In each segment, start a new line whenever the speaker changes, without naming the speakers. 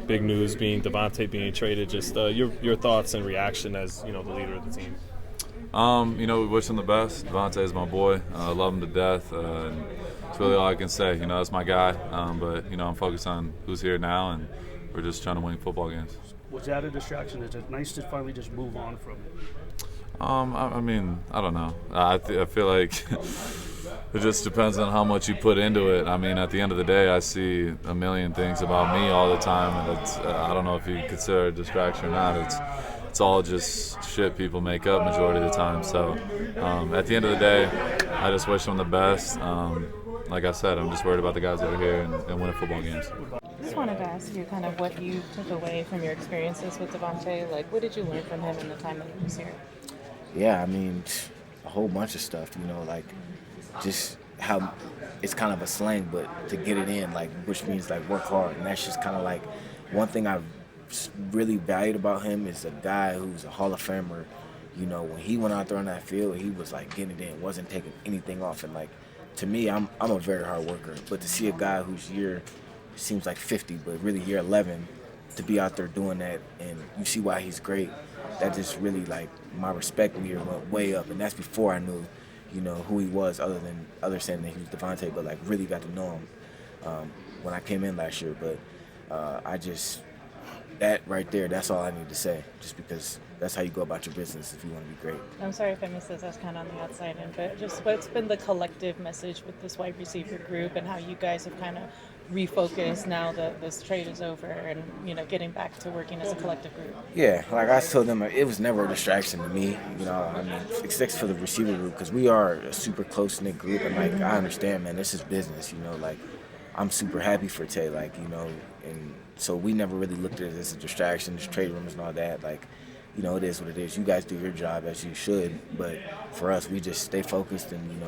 big news being Davante being traded. Just your thoughts and reaction as the leader of the team.
We wish him the best. Davante is my boy. I love him to death. And it's really all I can say. That's my guy. But I'm focused on who's here now, and we're just trying to win football games.
Was that a distraction? Is it nice to finally just move on from it?
I don't know. I feel like it just depends on how much you put into it. At the end of the day, I see a million things about me all the time, and it's I don't know if you consider it a distraction or not. It's all just shit people make up majority of the time. So at the end of the day, I just wish them the best. Like I said, I'm just worried about the guys that are here and winning football games.
I just wanted to ask you kind of what you took away from your experiences with Davante. Like, what did you learn from him in the time that he was here?
Yeah, a whole bunch of stuff, just how it's kind of a slang, but to get it in, which means work hard. And that's just kind of one thing I've really valued about him is a guy who's a Hall of Famer. When he went out there on that field, he was getting it in, wasn't taking anything off. And to me, I'm a very hard worker, but to see a guy whose year seems like 50, but really year 11, to be out there doing that, and you see why he's great, that just really my respect meter went way up. And that's before I knew who he was, other than saying that he was Davante, but really got to know him when I came in last year. But that right there, that's all I need to say, just because that's how you go about your business if you want to be great.
I'm sorry if I missed this. I was kind of on the outside end, but just what's been the collective message with this wide receiver group and how you guys have kind of refocused now that this trade is over and, getting back to working as a collective group?
Yeah, I told them, it was never a distraction to me, except for the receiver group, because we are a super close-knit group, and, I understand, man, this is business, I'm super happy for Tay, and so we never really looked at it as a distraction, just trade rumors and all that, it is what it is. You guys do your job as you should, but for us, we just stay focused and,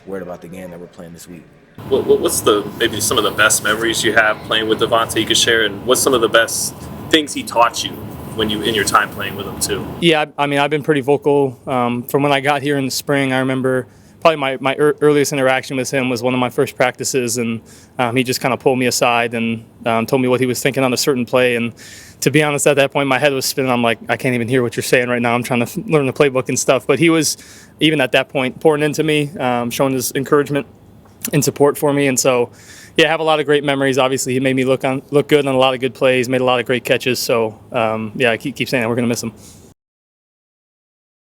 worried about the game that we're playing this week.
What's maybe some of the best memories you have playing with Davante you could share, and what's some of the best things he taught you when you in your time playing with him too?
Yeah, I've been pretty vocal from when I got here in the spring. I remember probably my earliest interaction with him was one of my first practices, and he just kind of pulled me aside and told me what he was thinking on a certain play. And to be honest, at that point, my head was spinning. I'm like, I can't even hear what you're saying right now. I'm trying to learn the playbook and stuff. But he was, even at that point, pouring into me, showing his encouragement and support for me. And so, yeah, I have a lot of great memories. Obviously, he made me look good on a lot of good plays, made a lot of great catches. So, yeah, I keep saying that we're going to miss him.